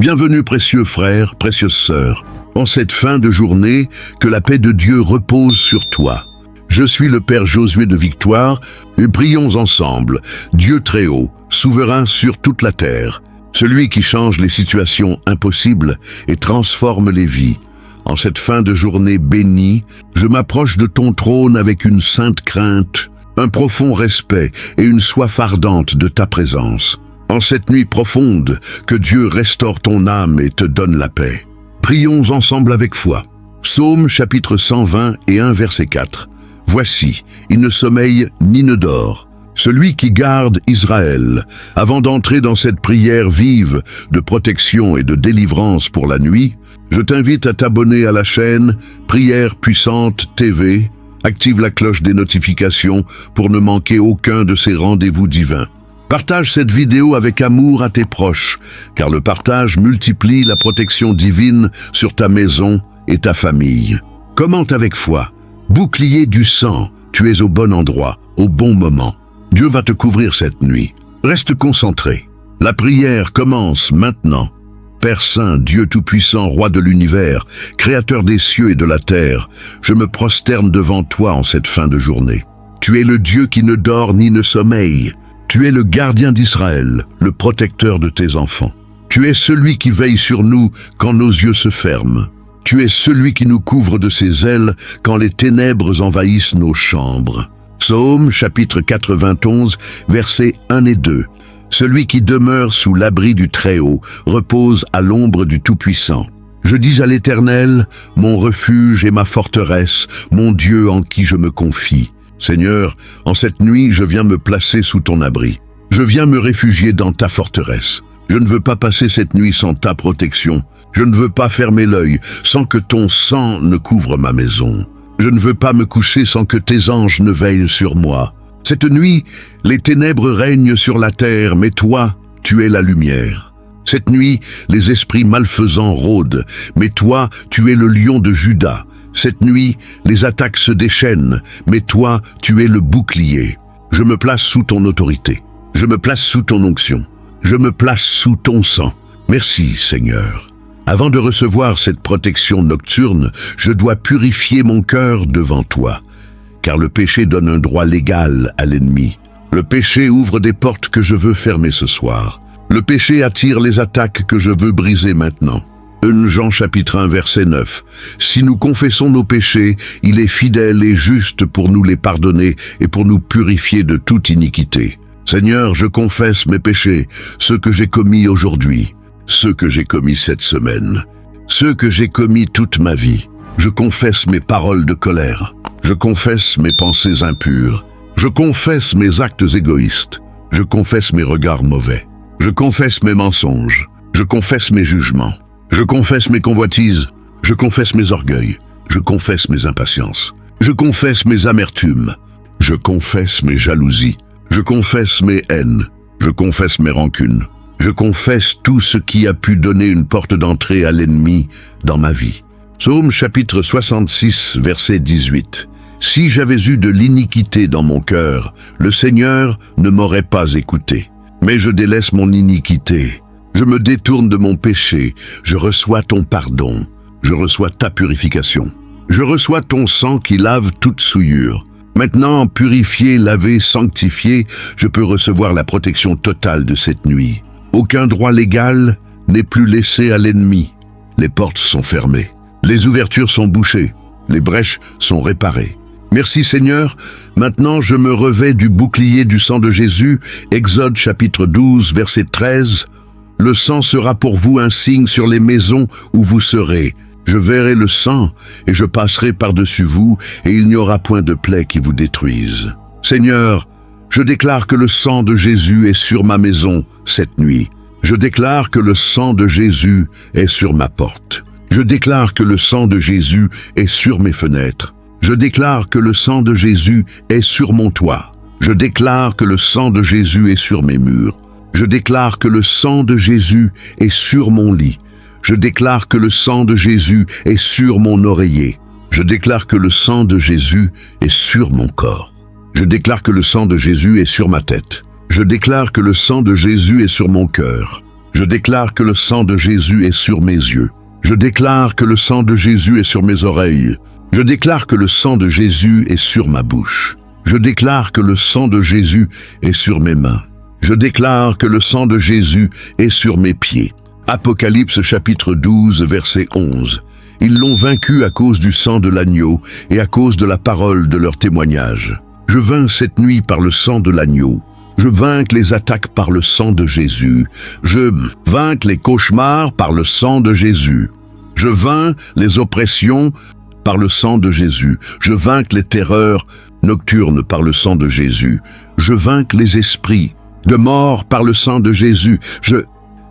Bienvenue précieux frères, précieuses sœurs. En cette fin de journée, que la paix de Dieu repose sur toi. Je suis le Père Josué de Victoire et prions ensemble. Dieu très haut, souverain sur toute la terre, celui qui change les situations impossibles et transforme les vies. En cette fin de journée bénie, je m'approche de ton trône avec une sainte crainte, un profond respect et une soif ardente de ta présence. En cette nuit profonde, que Dieu restaure ton âme et te donne la paix. Prions ensemble avec foi. Psaume chapitre 121 verset 4. Voici, il ne sommeille ni ne dort, celui qui garde Israël. Avant d'entrer dans cette prière vive de protection et de délivrance pour la nuit, je t'invite à t'abonner à la chaîne Prière Puissante TV. Active la cloche des notifications pour ne manquer aucun de ces rendez-vous divins. Partage cette vidéo avec amour à tes proches, car le partage multiplie la protection divine sur ta maison et ta famille. Commente avec foi. Bouclier du sang, tu es au bon endroit, au bon moment. Dieu va te couvrir cette nuit. Reste concentré. La prière commence maintenant. Père Saint, Dieu Tout-Puissant, Roi de l'univers, Créateur des cieux et de la terre, je me prosterne devant toi en cette fin de journée. Tu es le Dieu qui ne dort ni ne sommeille. Tu es le gardien d'Israël, le protecteur de tes enfants. Tu es celui qui veille sur nous quand nos yeux se ferment. Tu es celui qui nous couvre de ses ailes quand les ténèbres envahissent nos chambres. Psaume chapitre 91, versets 1 et 2. Celui qui demeure sous l'abri du Très-Haut repose à l'ombre du Tout-Puissant. Je dis à l'Éternel, mon refuge et ma forteresse, mon Dieu en qui je me confie. Seigneur, en cette nuit, je viens me placer sous ton abri. Je viens me réfugier dans ta forteresse. Je ne veux pas passer cette nuit sans ta protection. Je ne veux pas fermer l'œil sans que ton sang ne couvre ma maison. Je ne veux pas me coucher sans que tes anges ne veillent sur moi. Cette nuit, les ténèbres règnent sur la terre, mais toi, tu es la lumière. Cette nuit, les esprits malfaisants rôdent, mais toi, tu es le lion de Juda. Cette nuit, les attaques se déchaînent, mais toi, tu es le bouclier. Je me place sous ton autorité. Je me place sous ton onction. Je me place sous ton sang. Merci, Seigneur. Avant de recevoir cette protection nocturne, je dois purifier mon cœur devant toi. Car le péché donne un droit légal à l'ennemi. Le péché ouvre des portes que je veux fermer ce soir. Le péché attire les attaques que je veux briser maintenant. 1 Jean chapitre 1 verset 9. Si nous confessons nos péchés, il est fidèle et juste pour nous les pardonner et pour nous purifier de toute iniquité. Seigneur, je confesse mes péchés, ceux que j'ai commis aujourd'hui, ceux que j'ai commis cette semaine, ceux que j'ai commis toute ma vie. Je confesse mes paroles de colère. Je confesse mes pensées impures. Je confesse mes actes égoïstes. Je confesse mes regards mauvais. Je confesse mes mensonges. Je confesse mes jugements. Je confesse mes convoitises, je confesse mes orgueils, je confesse mes impatiences, je confesse mes amertumes, je confesse mes jalousies, je confesse mes haines, je confesse mes rancunes, je confesse tout ce qui a pu donner une porte d'entrée à l'ennemi dans ma vie. Psaume chapitre 66, verset 18. Si j'avais eu de l'iniquité dans mon cœur, le Seigneur ne m'aurait pas écouté. Mais je délaisse mon iniquité. Je me détourne de mon péché, je reçois ton pardon, je reçois ta purification. Je reçois ton sang qui lave toute souillure. Maintenant, purifié, lavé, sanctifié, je peux recevoir la protection totale de cette nuit. Aucun droit légal n'est plus laissé à l'ennemi. Les portes sont fermées, les ouvertures sont bouchées, les brèches sont réparées. Merci Seigneur, maintenant je me revêts du bouclier du sang de Jésus, Exode chapitre 12, verset 13. Le sang sera pour vous un signe sur les maisons où vous serez. Je verrai le sang et je passerai par-dessus vous et il n'y aura point de plaie qui vous détruise. Seigneur, je déclare que le sang de Jésus est sur ma maison cette nuit. Je déclare que le sang de Jésus est sur ma porte. Je déclare que le sang de Jésus est sur mes fenêtres. Je déclare que le sang de Jésus est sur mon toit. Je déclare que le sang de Jésus est sur mes murs. Je déclare que le sang de Jésus est sur mon lit. Je déclare que le sang de Jésus est sur mon oreiller. Je déclare que le sang de Jésus est sur mon corps. Je déclare que le sang de Jésus est sur ma tête. Je déclare que le sang de Jésus est sur mon cœur. Je déclare que le sang de Jésus est sur mes yeux. Je déclare que le sang de Jésus est sur mes oreilles. Je déclare que le sang de Jésus est sur ma bouche. Je déclare que le sang de Jésus est sur mes mains. Je déclare que le sang de Jésus est sur mes pieds. Apocalypse chapitre 12, verset 11. Ils l'ont vaincu à cause du sang de l'agneau et à cause de la parole de leur témoignage. Je vainc cette nuit par le sang de l'agneau. Je vainc les attaques par le sang de Jésus. Je vainc les cauchemars par le sang de Jésus. Je vainc les oppressions par le sang de Jésus. Je vainc les terreurs nocturnes par le sang de Jésus. Je vainc les esprits de mort par le sang de Jésus. Je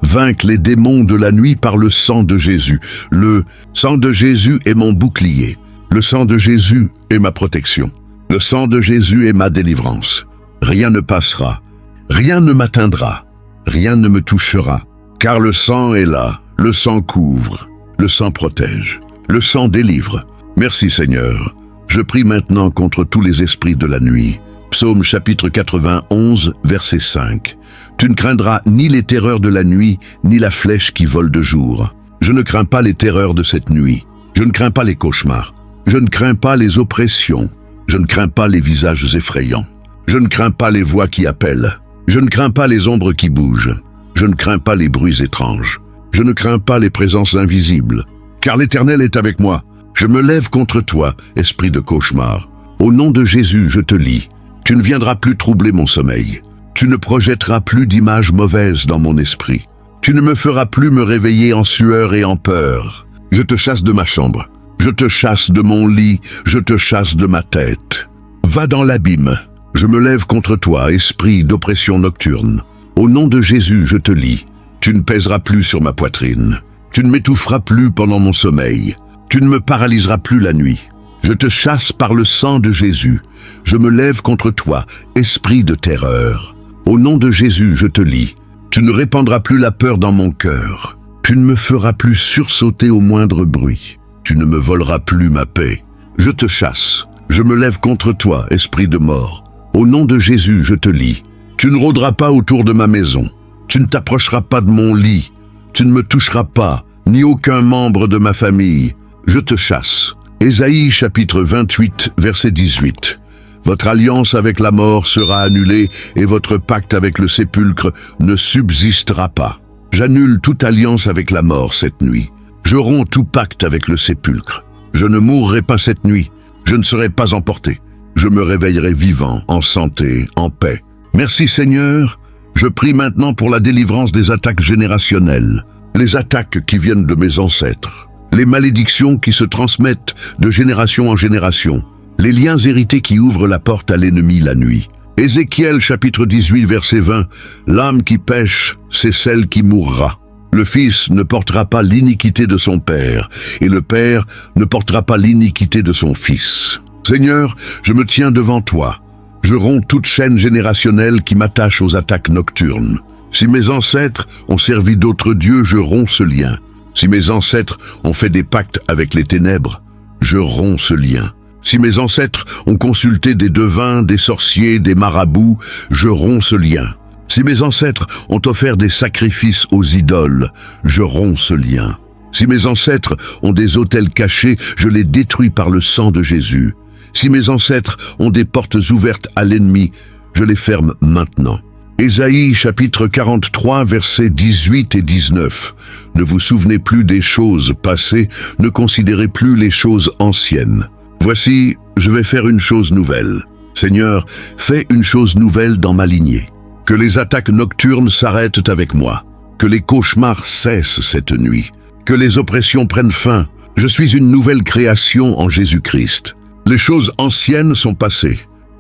vainc les démons de la nuit par le sang de Jésus. Le sang de Jésus est mon bouclier. Le sang de Jésus est ma protection. Le sang de Jésus est ma délivrance. Rien ne passera, rien ne m'atteindra, rien ne me touchera, car le sang est là, le sang couvre, le sang protège, le sang délivre. Merci Seigneur. Je prie maintenant contre tous les esprits de la nuit. Psaume chapitre 91, verset 5. Tu ne craindras ni les terreurs de la nuit, ni la flèche qui vole de jour. Je ne crains pas les terreurs de cette nuit. Je ne crains pas les cauchemars. Je ne crains pas les oppressions. Je ne crains pas les visages effrayants. Je ne crains pas les voix qui appellent. Je ne crains pas les ombres qui bougent. Je ne crains pas les bruits étranges. Je ne crains pas les présences invisibles. Car l'Éternel est avec moi. Je me lève contre toi, esprit de cauchemar. Au nom de Jésus, je te lis. Tu ne viendras plus troubler mon sommeil. Tu ne projetteras plus d'images mauvaises dans mon esprit. Tu ne me feras plus me réveiller en sueur et en peur. Je te chasse de ma chambre. Je te chasse de mon lit. Je te chasse de ma tête. Va dans l'abîme. Je me lève contre toi, esprit d'oppression nocturne. Au nom de Jésus, je te lis. Tu ne pèseras plus sur ma poitrine. Tu ne m'étoufferas plus pendant mon sommeil. Tu ne me paralyseras plus la nuit. Je te chasse par le sang de Jésus. Je me lève contre toi, esprit de terreur. Au nom de Jésus, je te lis. Tu ne répandras plus la peur dans mon cœur. Tu ne me feras plus sursauter au moindre bruit. Tu ne me voleras plus ma paix. Je te chasse. Je me lève contre toi, esprit de mort. Au nom de Jésus, je te lis. Tu ne rôderas pas autour de ma maison. Tu ne t'approcheras pas de mon lit. Tu ne me toucheras pas, ni aucun membre de ma famille. Je te chasse. Ésaïe chapitre 28, verset 18. Votre alliance avec la mort sera annulée et votre pacte avec le sépulcre ne subsistera pas. J'annule toute alliance avec la mort cette nuit. Je romps tout pacte avec le sépulcre. Je ne mourrai pas cette nuit. Je ne serai pas emporté. Je me réveillerai vivant, en santé, en paix. Merci Seigneur. Je prie maintenant pour la délivrance des attaques générationnelles, les attaques qui viennent de mes ancêtres, les malédictions qui se transmettent de génération en génération, les liens hérités qui ouvrent la porte à l'ennemi la nuit. Ézéchiel chapitre 18 verset 20, l'âme qui pêche, c'est celle qui mourra. Le fils ne portera pas l'iniquité de son père, et le père ne portera pas l'iniquité de son fils. Seigneur, je me tiens devant toi. Je romps toute chaîne générationnelle qui m'attache aux attaques nocturnes. Si mes ancêtres ont servi d'autres dieux, je romps ce lien. Si mes ancêtres ont fait des pactes avec les ténèbres, je romps ce lien. Si mes ancêtres ont consulté des devins, des sorciers, des marabouts, je romps ce lien. Si mes ancêtres ont offert des sacrifices aux idoles, je romps ce lien. Si mes ancêtres ont des autels cachés, je les détruis par le sang de Jésus. Si mes ancêtres ont des portes ouvertes à l'ennemi, je les ferme maintenant. Ésaïe chapitre 43 versets 18 et 19. Ne vous souvenez plus des choses passées, ne considérez plus les choses anciennes. Voici, je vais faire une chose nouvelle. Seigneur, fais une chose nouvelle dans ma lignée. Que les attaques nocturnes s'arrêtent avec moi. Que les cauchemars cessent cette nuit. Que les oppressions prennent fin. Je suis une nouvelle création en Jésus-Christ. Les choses anciennes sont passées.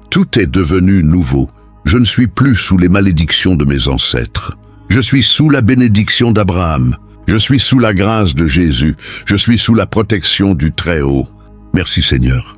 Tout est devenu nouveau. Je ne suis plus sous les malédictions de mes ancêtres. Je suis sous la bénédiction d'Abraham. Je suis sous la grâce de Jésus. Je suis sous la protection du Très-Haut. Merci Seigneur.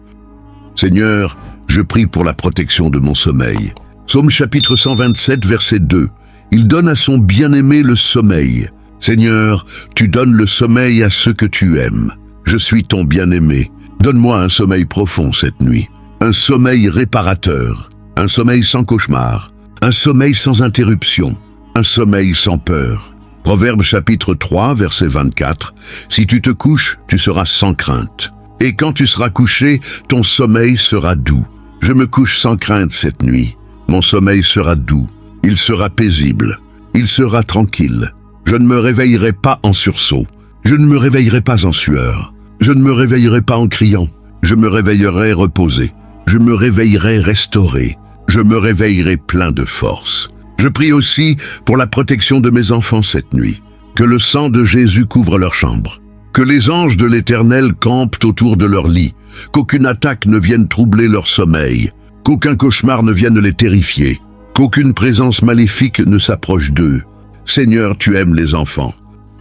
Seigneur, je prie pour la protection de mon sommeil. Psaume chapitre 127, verset 2. Il donne à son bien-aimé le sommeil. Seigneur, tu donnes le sommeil à ceux que tu aimes. Je suis ton bien-aimé. Donne-moi un sommeil profond cette nuit. Un sommeil réparateur. Un sommeil sans cauchemar. Un sommeil sans interruption. Un sommeil sans peur. Proverbe chapitre 3, verset 24. Si tu te couches, tu seras sans crainte. Et quand tu seras couché, ton sommeil sera doux. Je me couche sans crainte cette nuit. Mon sommeil sera doux. Il sera paisible. Il sera tranquille. Je ne me réveillerai pas en sursaut. Je ne me réveillerai pas en sueur. Je ne me réveillerai pas en criant. Je me réveillerai reposé. Je me réveillerai restauré. Je me réveillerai plein de force. Je prie aussi pour la protection de mes enfants cette nuit. Que le sang de Jésus couvre leur chambre. Que les anges de l'Éternel campent autour de leur lit. Qu'aucune attaque ne vienne troubler leur sommeil. Qu'aucun cauchemar ne vienne les terrifier. Qu'aucune présence maléfique ne s'approche d'eux. Seigneur, tu aimes les enfants.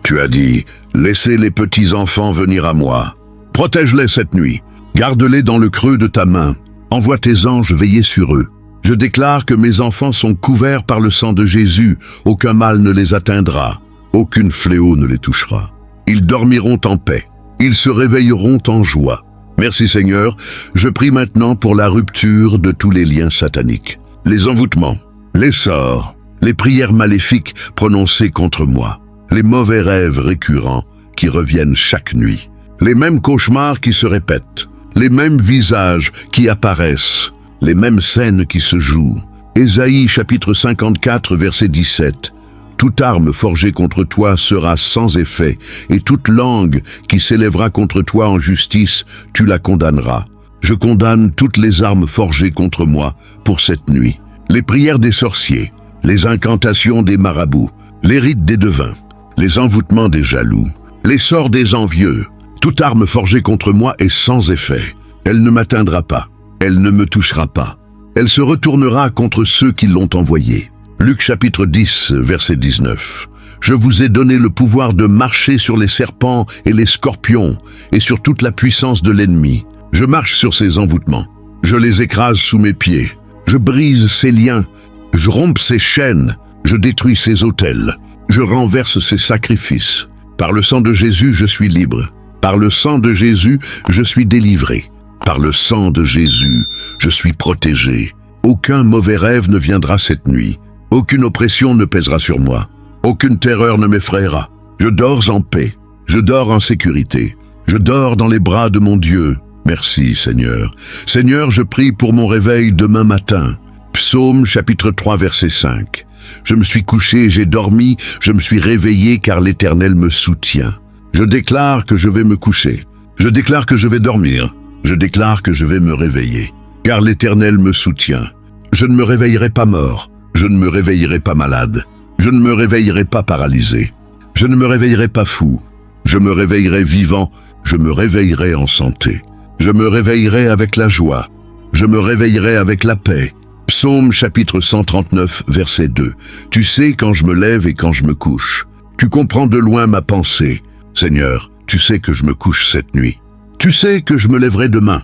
Tu as dit, laissez les petits enfants venir à moi. Protège-les cette nuit. Garde-les dans le creux de ta main. Envoie tes anges veiller sur eux. Je déclare que mes enfants sont couverts par le sang de Jésus. Aucun mal ne les atteindra. Aucune fléau ne les touchera. Ils dormiront en paix. Ils se réveilleront en joie. Merci Seigneur. Je prie maintenant pour la rupture de tous les liens sataniques. Les envoûtements, les sorts, les prières maléfiques prononcées contre moi, les mauvais rêves récurrents qui reviennent chaque nuit, les mêmes cauchemars qui se répètent, les mêmes visages qui apparaissent, les mêmes scènes qui se jouent. Ésaïe chapitre 54 verset 17. Toute arme forgée contre toi sera sans effet, et toute langue qui s'élèvera contre toi en justice, tu la condamneras. Je condamne toutes les armes forgées contre moi pour cette nuit. Les prières des sorciers, les incantations des marabouts, les rites des devins, les envoûtements des jaloux, les sorts des envieux, toute arme forgée contre moi est sans effet. Elle ne m'atteindra pas, elle ne me touchera pas. Elle se retournera contre ceux qui l'ont envoyée. Luc chapitre 10, verset 19. Je vous ai donné le pouvoir de marcher sur les serpents et les scorpions et sur toute la puissance de l'ennemi. Je marche sur ses envoûtements. Je les écrase sous mes pieds. Je brise ses liens. Je romps ses chaînes. Je détruis ses autels. Je renverse ses sacrifices. Par le sang de Jésus, je suis libre. Par le sang de Jésus, je suis délivré. Par le sang de Jésus, je suis protégé. Aucun mauvais rêve ne viendra cette nuit. Aucune oppression ne pèsera sur moi. Aucune terreur ne m'effrayera. Je dors en paix. Je dors en sécurité. Je dors dans les bras de mon Dieu. Merci, Seigneur. Seigneur, je prie pour mon réveil demain matin. Psaume chapitre 3, verset 5. Je me suis couché, j'ai dormi, je me suis réveillé car l'Éternel me soutient. Je déclare que je vais me coucher. Je déclare que je vais dormir. Je déclare que je vais me réveiller. Car l'Éternel me soutient. Je ne me réveillerai pas mort. Je ne me réveillerai pas malade. Je ne me réveillerai pas paralysé. Je ne me réveillerai pas fou. Je me réveillerai vivant. Je me réveillerai en santé. Je me réveillerai avec la joie. Je me réveillerai avec la paix. Psaume chapitre 139, verset 2. Tu sais quand je me lève et quand je me couche. Tu comprends de loin ma pensée. Seigneur, tu sais que je me couche cette nuit. Tu sais que je me lèverai demain.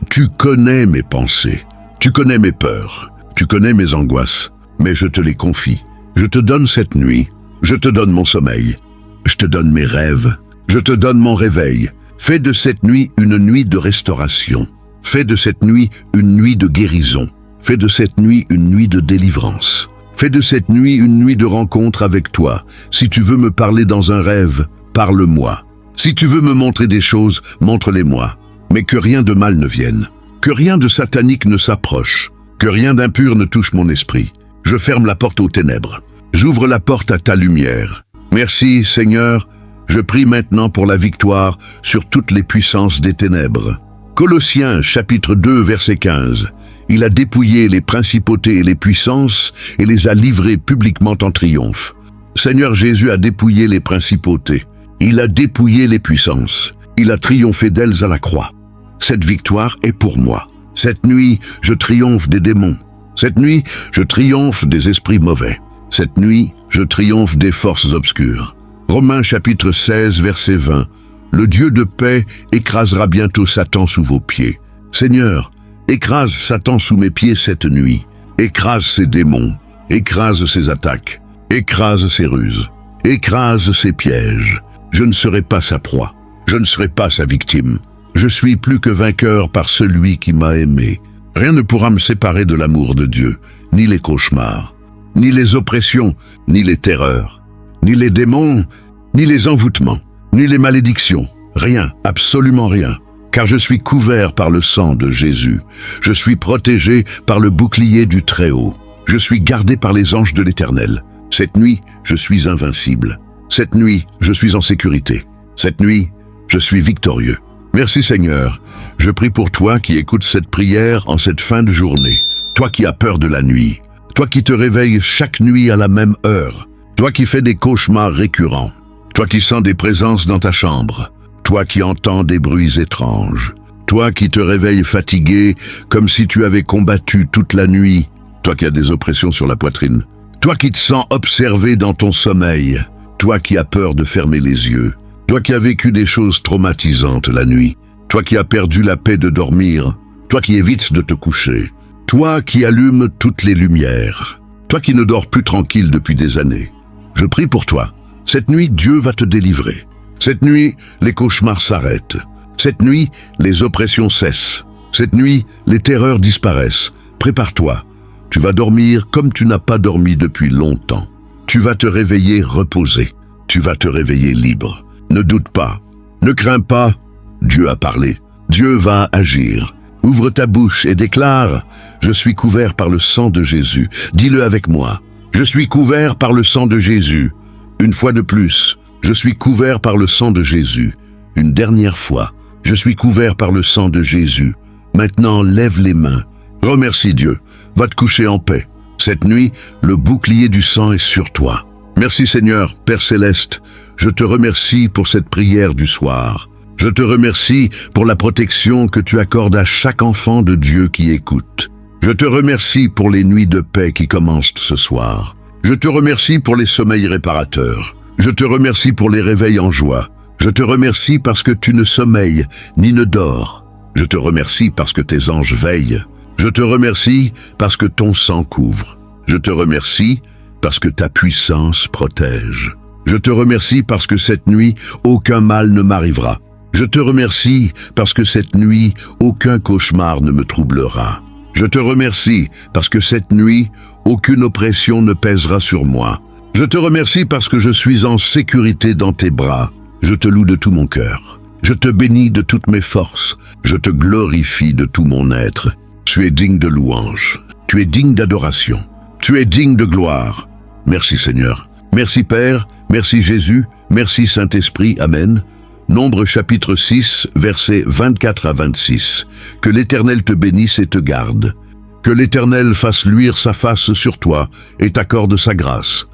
Tu connais mes pensées. Tu connais mes peurs. Tu connais mes angoisses. Mais je te les confie. Je te donne cette nuit. Je te donne mon sommeil. Je te donne mes rêves. Je te donne mon réveil. Fais de cette nuit une nuit de restauration. Fais de cette nuit une nuit de guérison. Fais de cette nuit une nuit de délivrance. Fais de cette nuit une nuit de rencontre avec toi. Si tu veux me parler dans un rêve, parle-moi. Si tu veux me montrer des choses, montre-les-moi. Mais que rien de mal ne vienne. Que rien de satanique ne s'approche. Que rien d'impur ne touche mon esprit. Je ferme la porte aux ténèbres. J'ouvre la porte à ta lumière. Merci, Seigneur. Je prie maintenant pour la victoire sur toutes les puissances des ténèbres. Colossiens chapitre 2 verset 15. Il a dépouillé les principautés et les puissances et les a livrées publiquement en triomphe. Seigneur Jésus a dépouillé les principautés. Il a dépouillé les puissances. Il a triomphé d'elles à la croix. Cette victoire est pour moi. Cette nuit, je triomphe des démons. Cette nuit, je triomphe des esprits mauvais. Cette nuit, je triomphe des forces obscures. Romains chapitre 16, verset 20. Le Dieu de paix écrasera bientôt Satan sous vos pieds. Seigneur, écrase Satan sous mes pieds cette nuit. Écrase ses démons. Écrase ses attaques. Écrase ses ruses. Écrase ses pièges. Je ne serai pas sa proie. Je ne serai pas sa victime. Je suis plus que vainqueur par celui qui m'a aimé. Rien ne pourra me séparer de l'amour de Dieu, ni les cauchemars, ni les oppressions, ni les terreurs. ni les démons, ni les envoûtements, ni les malédictions. Rien, absolument rien. Car je suis couvert par le sang de Jésus. Je suis protégé par le bouclier du Très-Haut. Je suis gardé par les anges de l'Éternel. Cette nuit, je suis invincible. Cette nuit, je suis en sécurité. Cette nuit, je suis victorieux. Merci Seigneur. Je prie pour toi qui écoutes cette prière en cette fin de journée. Toi qui as peur de la nuit. Toi qui te réveilles chaque nuit à la même heure. Toi qui fais des cauchemars récurrents. Toi qui sens des présences dans ta chambre. Toi qui entends des bruits étranges. Toi qui te réveilles fatigué comme si tu avais combattu toute la nuit. Toi qui as des oppressions sur la poitrine. Toi qui te sens observé dans ton sommeil. Toi qui as peur de fermer les yeux. Toi qui as vécu des choses traumatisantes la nuit. Toi qui as perdu la paix de dormir. Toi qui évites de te coucher. Toi qui allumes toutes les lumières. Toi qui ne dors plus tranquille depuis des années. Je prie pour toi. Cette nuit, Dieu va te délivrer. Cette nuit, les cauchemars s'arrêtent. Cette nuit, les oppressions cessent. Cette nuit, les terreurs disparaissent. Prépare-toi. Tu vas dormir comme tu n'as pas dormi depuis longtemps. Tu vas te réveiller reposé. Tu vas te réveiller libre. Ne doute pas. Ne crains pas. Dieu a parlé. Dieu va agir. Ouvre ta bouche et déclare « Je suis couvert par le sang de Jésus ». Dis-le avec moi. « Je suis couvert par le sang de Jésus ». Une fois de plus, je suis couvert par le sang de Jésus. Une dernière fois, je suis couvert par le sang de Jésus. Maintenant, lève les mains. Remercie Dieu. Va te coucher en paix. Cette nuit, le bouclier du sang est sur toi. Merci Seigneur, Père Céleste. Je te remercie pour cette prière du soir. Je te remercie pour la protection que tu accordes à chaque enfant de Dieu qui écoute. Je te remercie pour les nuits de paix qui commencent ce soir. Je te remercie pour les sommeils réparateurs. Je te remercie pour les réveils en joie. Je te remercie parce que tu ne sommeilles ni ne dors. Je te remercie parce que tes anges veillent. Je te remercie parce que ton sang couvre. Je te remercie parce que ta puissance protège. Je te remercie parce que cette nuit, aucun mal ne m'arrivera. Je te remercie parce que cette nuit, aucun cauchemar ne me troublera. Je te remercie parce que cette nuit, aucune oppression ne pèsera sur moi. Je te remercie parce que je suis en sécurité dans tes bras. Je te loue de tout mon cœur. Je te bénis de toutes mes forces. Je te glorifie de tout mon être. Tu es digne de louange. Tu es digne d'adoration. Tu es digne de gloire. Merci Seigneur. Merci Père. Merci Jésus. Merci Saint-Esprit. Amen. Nombre chapitre 6, versets 24 à 26. Que l'Éternel te bénisse et te garde. Que l'Éternel fasse luire sa face sur toi et t'accorde sa grâce.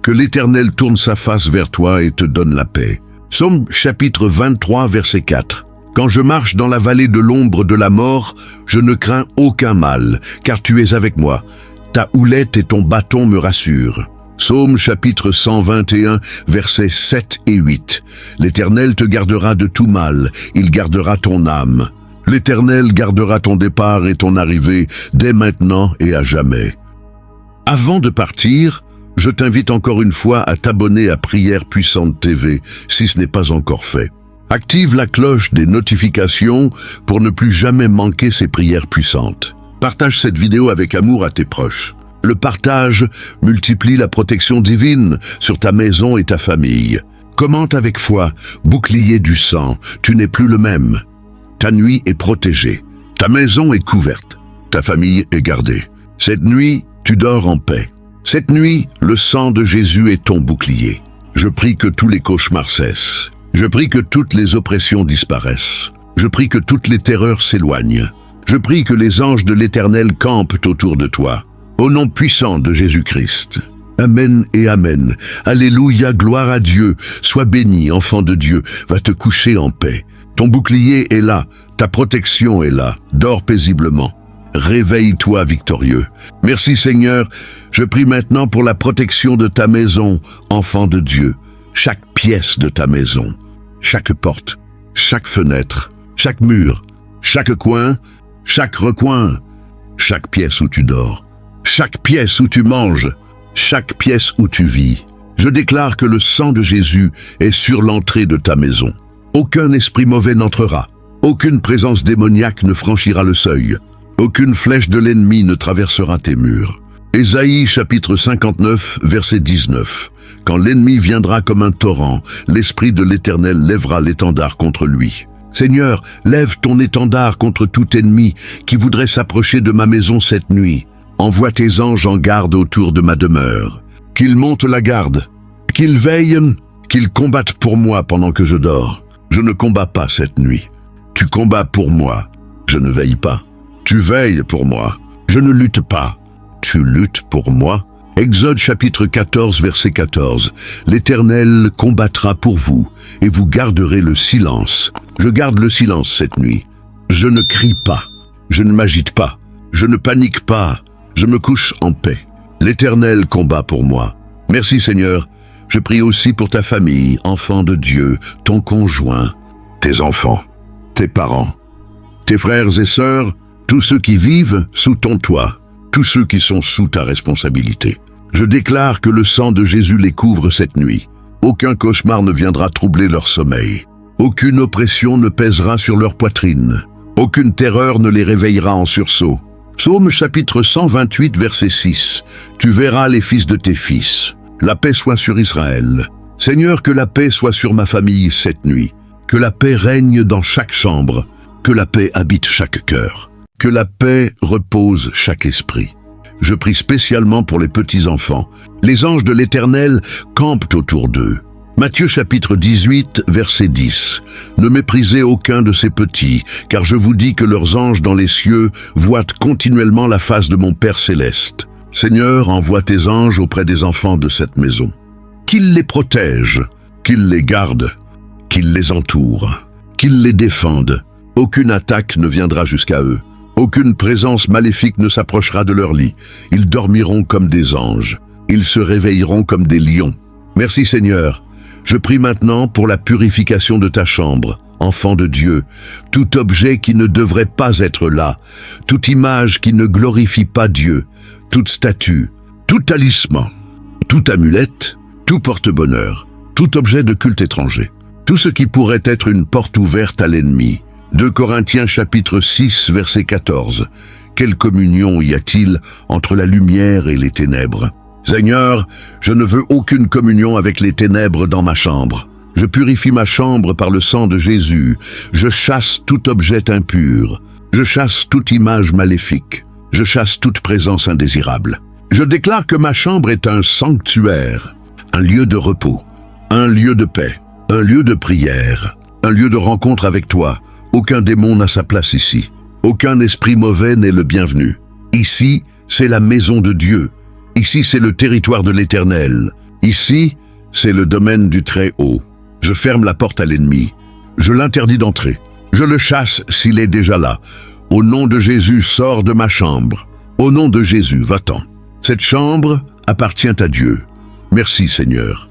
Que l'Éternel tourne sa face vers toi et te donne la paix. Psaume chapitre 23, verset 4. Quand je marche dans la vallée de l'ombre de la mort, je ne crains aucun mal, car tu es avec moi. Ta houlette et ton bâton me rassurent. Psaume chapitre 121, versets 7 et 8. L'Éternel te gardera de tout mal, il gardera ton âme. L'Éternel gardera ton départ et ton arrivée dès maintenant et à jamais. Avant de partir, je t'invite encore une fois à t'abonner à Prière Puissante TV si ce n'est pas encore fait. Active la cloche des notifications pour ne plus jamais manquer ces prières puissantes. Partage cette vidéo avec amour à tes proches. Le partage multiplie la protection divine sur ta maison et ta famille. Commente avec foi, bouclier du sang, tu n'es plus le même. Ta nuit est protégée, ta maison est couverte, ta famille est gardée. Cette nuit, tu dors en paix. Cette nuit, le sang de Jésus est ton bouclier. Je prie que tous les cauchemars cessent. Je prie que toutes les oppressions disparaissent. Je prie que toutes les terreurs s'éloignent. Je prie que les anges de l'Éternel campent autour de toi. Au nom puissant de Jésus-Christ. Amen et Amen. Alléluia, gloire à Dieu. Sois béni, enfant de Dieu. Va te coucher en paix. Ton bouclier est là. Ta protection est là. Dors paisiblement. Réveille-toi victorieux. Merci Seigneur. Je prie maintenant pour la protection de ta maison, enfant de Dieu. Chaque pièce de ta maison. Chaque porte. Chaque fenêtre. Chaque mur. Chaque coin. Chaque recoin. Chaque pièce où tu dors. Chaque pièce où tu manges, chaque pièce où tu vis. Je déclare que le sang de Jésus est sur l'entrée de ta maison. Aucun esprit mauvais n'entrera. Aucune présence démoniaque ne franchira le seuil. Aucune flèche de l'ennemi ne traversera tes murs. Ésaïe chapitre 59, verset 19. Quand l'ennemi viendra comme un torrent, l'Esprit de l'Éternel lèvera l'étendard contre lui. Seigneur, lève ton étendard contre tout ennemi qui voudrait s'approcher de ma maison cette nuit. Envoie tes anges en garde autour de ma demeure. Qu'ils montent la garde, qu'ils veillent, qu'ils combattent pour moi pendant que je dors. Je ne combats pas cette nuit. Tu combats pour moi, je ne veille pas. Tu veilles pour moi, je ne lutte pas. Tu luttes pour moi. Exode chapitre 14, verset 14. L'Éternel combattra pour vous, et vous garderez le silence. Je garde le silence cette nuit. Je ne crie pas, je ne m'agite pas, je ne panique pas, je me couche en paix. L'Éternel combat pour moi. Merci Seigneur. Je prie aussi pour ta famille, enfant de Dieu, ton conjoint, tes enfants, tes parents, tes frères et sœurs, tous ceux qui vivent sous ton toit, tous ceux qui sont sous ta responsabilité. Je déclare que le sang de Jésus les couvre cette nuit. Aucun cauchemar ne viendra troubler leur sommeil. Aucune oppression ne pèsera sur leur poitrine. Aucune terreur ne les réveillera en sursaut. Psaume chapitre 128, verset 6. Tu verras les fils de tes fils. La paix soit sur Israël. Seigneur, que la paix soit sur ma famille cette nuit. Que la paix règne dans chaque chambre. Que la paix habite chaque cœur. Que la paix repose chaque esprit. Je prie spécialement pour les petits-enfants. Les anges de l'Éternel campent autour d'eux. Matthieu chapitre 18, verset 10. Ne méprisez aucun de ces petits, car je vous dis que leurs anges dans les cieux voient continuellement la face de mon Père céleste. Seigneur, envoie tes anges auprès des enfants de cette maison. Qu'ils les protègent, qu'ils les gardent, qu'ils les entourent, qu'ils les défendent. Aucune attaque ne viendra jusqu'à eux. Aucune présence maléfique ne s'approchera de leur lit. Ils dormiront comme des anges. Ils se réveilleront comme des lions. Merci Seigneur. Je prie maintenant pour la purification de ta chambre, enfant de Dieu. Tout objet qui ne devrait pas être là, toute image qui ne glorifie pas Dieu, toute statue, tout talisman, toute amulette, tout porte-bonheur, tout objet de culte étranger, tout ce qui pourrait être une porte ouverte à l'ennemi. 2 Corinthiens chapitre 6, verset 14. Quelle communion y a-t-il entre la lumière et les ténèbres? Seigneur, je ne veux aucune communion avec les ténèbres dans ma chambre. Je purifie ma chambre par le sang de Jésus. Je chasse tout objet impur. Je chasse toute image maléfique. Je chasse toute présence indésirable. Je déclare que ma chambre est un sanctuaire, un lieu de repos, un lieu de paix, un lieu de prière, un lieu de rencontre avec toi. Aucun démon n'a sa place ici. Aucun esprit mauvais n'est le bienvenu. Ici, c'est la maison de Dieu. Ici, c'est le territoire de l'Éternel. Ici, c'est le domaine du Très-Haut. Je ferme la porte à l'ennemi. Je l'interdis d'entrer. Je le chasse s'il est déjà là. Au nom de Jésus, sors de ma chambre. Au nom de Jésus, va-t'en. Cette chambre appartient à Dieu. Merci, Seigneur.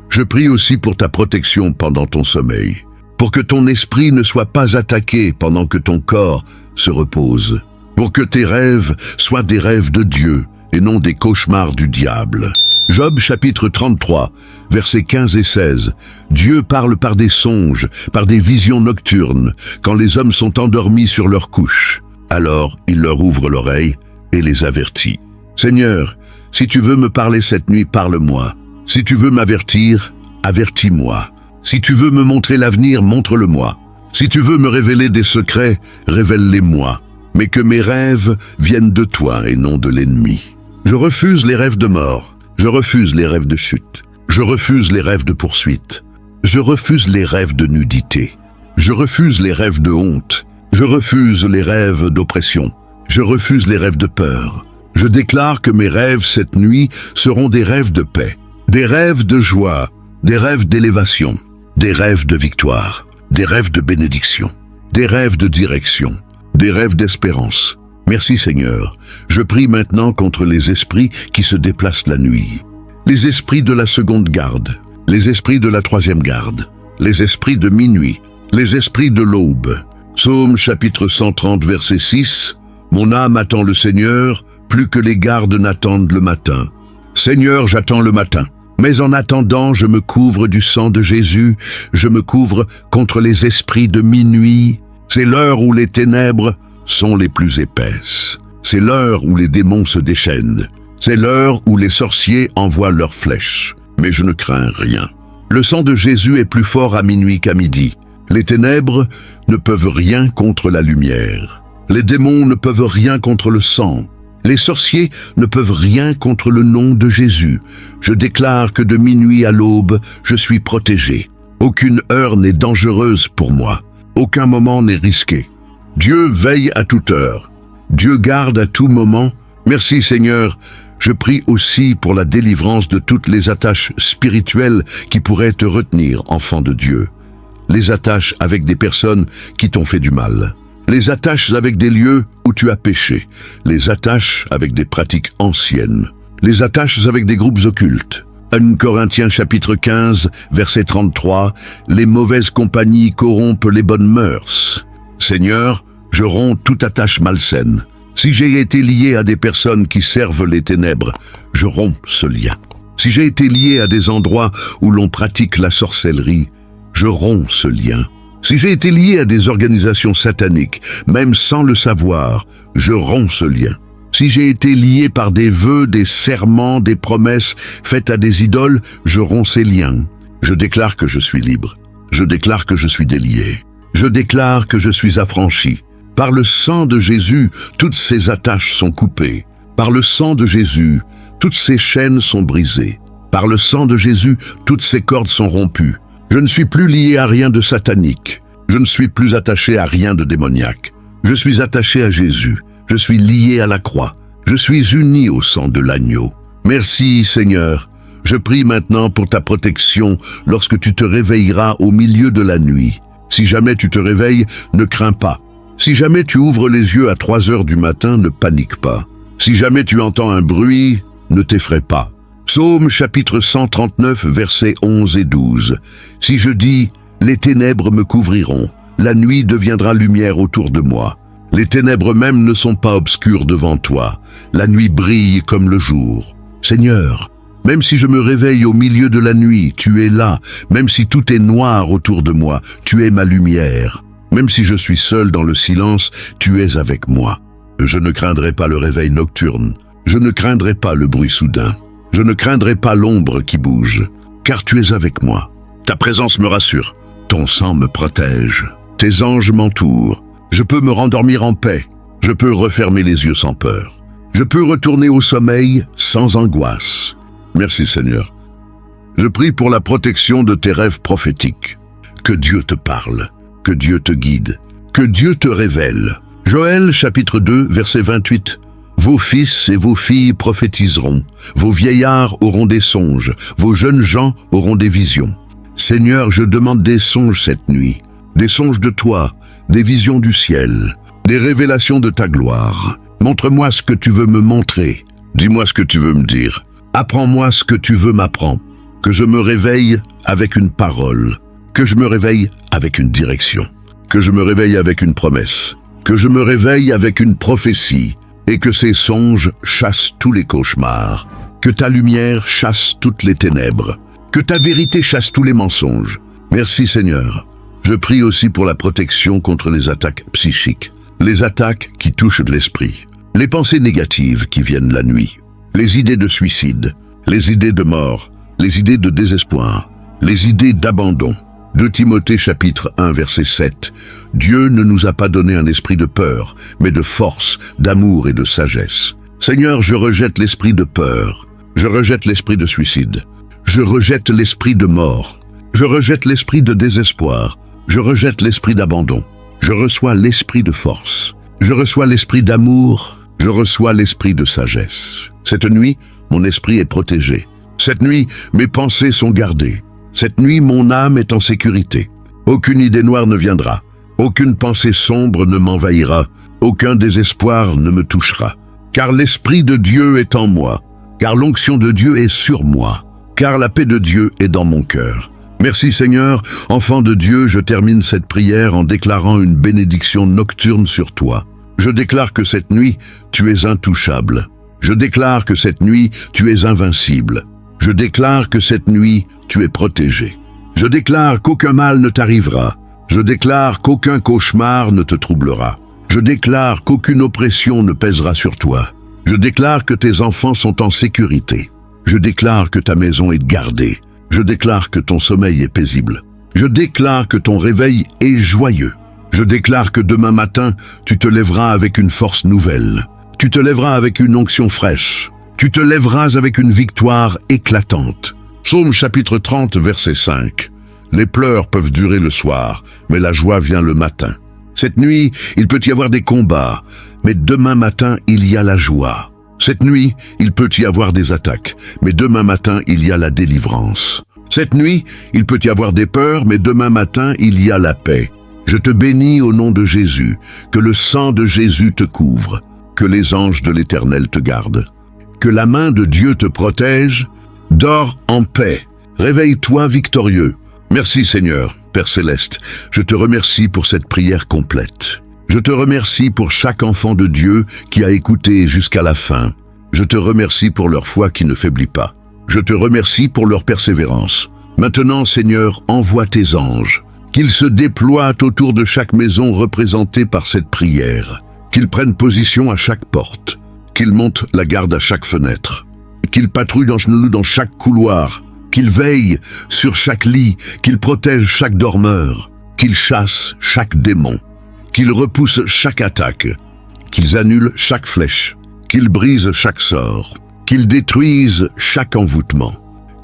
Je prie aussi pour ta protection pendant ton sommeil, pour que ton esprit ne soit pas attaqué pendant que ton corps se repose, pour que tes rêves soient des rêves de Dieu et non des cauchemars du diable. Job chapitre 33, versets 15 et 16. Dieu parle par des songes, par des visions nocturnes, quand les hommes sont endormis sur leur couche. Alors il leur ouvre l'oreille et les avertit. Seigneur, si tu veux me parler cette nuit, parle-moi. Si tu veux m'avertir, avertis-moi. Si tu veux me montrer l'avenir, montre-le-moi. Si tu veux me révéler des secrets, révèle-les-moi. Mais que mes rêves viennent de toi et non de l'ennemi. Je refuse les rêves de mort. Je refuse les rêves de chute. Je refuse les rêves de poursuite. Je refuse les rêves de nudité. Je refuse les rêves de honte. Je refuse les rêves d'oppression. Je refuse les rêves de peur. Je déclare que mes rêves cette nuit seront des rêves de paix, des rêves de joie, des rêves d'élévation, des rêves de victoire, des rêves de bénédiction, des rêves de direction, des rêves d'espérance. Merci Seigneur. Je prie maintenant contre les esprits qui se déplacent la nuit. Les esprits de la seconde garde, les esprits de la troisième garde, les esprits de minuit, les esprits de l'aube. Psaume chapitre 130 verset 6. Mon âme attend le Seigneur, plus que les gardes n'attendent le matin. Seigneur, j'attends le matin. Mais en attendant, je me couvre du sang de Jésus, je me couvre contre les esprits de minuit. C'est l'heure où les ténèbres sont les plus épaisses. C'est l'heure où les démons se déchaînent. C'est l'heure où les sorciers envoient leurs flèches. Mais je ne crains rien. Le sang de Jésus est plus fort à minuit qu'à midi. Les ténèbres ne peuvent rien contre la lumière. Les démons ne peuvent rien contre le sang. Les sorciers ne peuvent rien contre le nom de Jésus. Je déclare que de minuit à l'aube, je suis protégé. Aucune heure n'est dangereuse pour moi. Aucun moment n'est risqué. Dieu veille à toute heure. Dieu garde à tout moment. Merci Seigneur. Je prie aussi pour la délivrance de toutes les attaches spirituelles qui pourraient te retenir, enfant de Dieu. Les attaches avec des personnes qui t'ont fait du mal. Les attaches avec des lieux où tu as péché. Les attaches avec des pratiques anciennes. Les attaches avec des groupes occultes. 1 Corinthiens chapitre 15, verset 33, « Les mauvaises compagnies corrompent les bonnes mœurs. » Seigneur, je romps toute attache malsaine. Si j'ai été lié à des personnes qui servent les ténèbres, je romps ce lien. Si j'ai été lié à des endroits où l'on pratique la sorcellerie, je romps ce lien. Si j'ai été lié à des organisations sataniques, même sans le savoir, je romps ce lien. Si j'ai été lié par des vœux, des serments, des promesses faites à des idoles, je romps ces liens. Je déclare que je suis libre. Je déclare que je suis délié. Je déclare que je suis affranchi. Par le sang de Jésus, toutes ces attaches sont coupées. Par le sang de Jésus, toutes ces chaînes sont brisées. Par le sang de Jésus, toutes ces cordes sont rompues. Je ne suis plus lié à rien de satanique. Je ne suis plus attaché à rien de démoniaque. Je suis attaché à Jésus. Je suis lié à la croix. Je suis uni au sang de l'agneau. Merci Seigneur. Je prie maintenant pour ta protection lorsque tu te réveilleras au milieu de la nuit. Si jamais tu te réveilles, ne crains pas. Si jamais tu ouvres les yeux à 3 heures du matin, ne panique pas. Si jamais tu entends un bruit, ne t'effraie pas. Psaume chapitre 139, versets 11 et 12. Si je dis, les ténèbres me couvriront, la nuit deviendra lumière autour de moi. Les ténèbres même ne sont pas obscures devant toi. La nuit brille comme le jour. Seigneur, même si je me réveille au milieu de la nuit, tu es là. Même si tout est noir autour de moi, tu es ma lumière. Même si je suis seul dans le silence, tu es avec moi. Je ne craindrai pas le réveil nocturne. Je ne craindrai pas le bruit soudain. Je ne craindrai pas l'ombre qui bouge, car tu es avec moi. Ta présence me rassure. Ton sang me protège. Tes anges m'entourent. Je peux me rendormir en paix. Je peux refermer les yeux sans peur. Je peux retourner au sommeil sans angoisse. Merci Seigneur. Je prie pour la protection de tes rêves prophétiques. Que Dieu te parle. Que Dieu te guide. Que Dieu te révèle. Joël chapitre 2, verset 28. Vos fils et vos filles prophétiseront, vos vieillards auront des songes, vos jeunes gens auront des visions. Seigneur, je demande des songes cette nuit, des songes de toi, des visions du ciel, des révélations de ta gloire. Montre-moi ce que tu veux me montrer, dis-moi ce que tu veux me dire, apprends-moi ce que tu veux m'apprendre, que je me réveille avec une parole, que je me réveille avec une direction, que je me réveille avec une promesse, que je me réveille avec une prophétie, et que ces songes chassent tous les cauchemars, que ta lumière chasse toutes les ténèbres, que ta vérité chasse tous les mensonges. Merci Seigneur. Je prie aussi pour la protection contre les attaques psychiques, les attaques qui touchent de l'esprit, les pensées négatives qui viennent la nuit, les idées de suicide, les idées de mort, les idées de désespoir, les idées d'abandon. 2 Timothée chapitre 1 verset 7. Dieu ne nous a pas donné un esprit de peur, mais de force, d'amour et de sagesse. Seigneur, je rejette l'esprit de peur. Je rejette l'esprit de suicide. Je rejette l'esprit de mort. Je rejette l'esprit de désespoir. Je rejette l'esprit d'abandon. Je reçois l'esprit de force. Je reçois l'esprit d'amour. Je reçois l'esprit de sagesse. Cette nuit, mon esprit est protégé. Cette nuit, mes pensées sont gardées. Cette nuit, mon âme est en sécurité. Aucune idée noire ne viendra. Aucune pensée sombre ne m'envahira. Aucun désespoir ne me touchera. Car l'Esprit de Dieu est en moi. Car l'onction de Dieu est sur moi. Car la paix de Dieu est dans mon cœur. Merci Seigneur, enfant de Dieu, je termine cette prière en déclarant une bénédiction nocturne sur toi. Je déclare que cette nuit, tu es intouchable. Je déclare que cette nuit, tu es invincible. Je déclare que cette nuit, tu es protégé. Je déclare qu'aucun mal ne t'arrivera. Je déclare qu'aucun cauchemar ne te troublera. Je déclare qu'aucune oppression ne pèsera sur toi. Je déclare que tes enfants sont en sécurité. Je déclare que ta maison est gardée. Je déclare que ton sommeil est paisible. Je déclare que ton réveil est joyeux. Je déclare que demain matin, tu te lèveras avec une force nouvelle. Tu te lèveras avec une onction fraîche. Tu te lèveras avec une victoire éclatante. Psaume chapitre 30, verset 5. Les pleurs peuvent durer le soir, mais la joie vient le matin. Cette nuit, il peut y avoir des combats, mais demain matin, il y a la joie. Cette nuit, il peut y avoir des attaques, mais demain matin, il y a la délivrance. Cette nuit, il peut y avoir des peurs, mais demain matin, il y a la paix. Je te bénis au nom de Jésus, que le sang de Jésus te couvre, que les anges de l'Éternel te gardent. Que la main de Dieu te protège, dors en paix, réveille-toi victorieux. Merci Seigneur, Père Céleste, je te remercie pour cette prière complète. Je te remercie pour chaque enfant de Dieu qui a écouté jusqu'à la fin. Je te remercie pour leur foi qui ne faiblit pas. Je te remercie pour leur persévérance. Maintenant, Seigneur, envoie tes anges, qu'ils se déploient autour de chaque maison représentée par cette prière, qu'ils prennent position à chaque porte, qu'ils montent la garde à chaque fenêtre, qu'ils patrouillent dans chaque couloir, qu'ils veillent sur chaque lit, qu'ils protègent chaque dormeur, qu'ils chassent chaque démon, qu'ils repoussent chaque attaque, qu'ils annulent chaque flèche, qu'ils brisent chaque sort, qu'ils détruisent chaque envoûtement,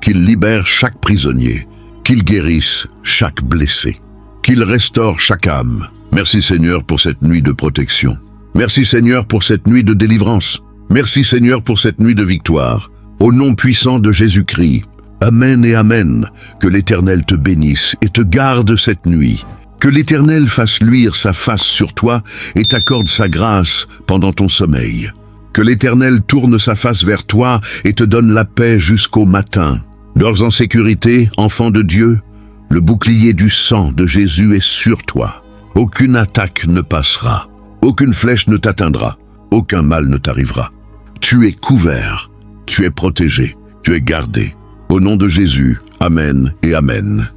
qu'ils libèrent chaque prisonnier, qu'ils guérissent chaque blessé, qu'ils restaurent chaque âme. Merci Seigneur pour cette nuit de protection. Merci Seigneur pour cette nuit de délivrance. Merci Seigneur pour cette nuit de victoire. Au nom puissant de Jésus-Christ, Amen et Amen. Que l'Éternel te bénisse et te garde cette nuit. Que l'Éternel fasse luire sa face sur toi et t'accorde sa grâce pendant ton sommeil. Que l'Éternel tourne sa face vers toi et te donne la paix jusqu'au matin. Dors en sécurité, enfant de Dieu. Le bouclier du sang de Jésus est sur toi. Aucune attaque ne passera. Aucune flèche ne t'atteindra. Aucun mal ne t'arrivera. Tu es couvert. Tu es protégé. Tu es gardé. Au nom de Jésus, Amen et Amen.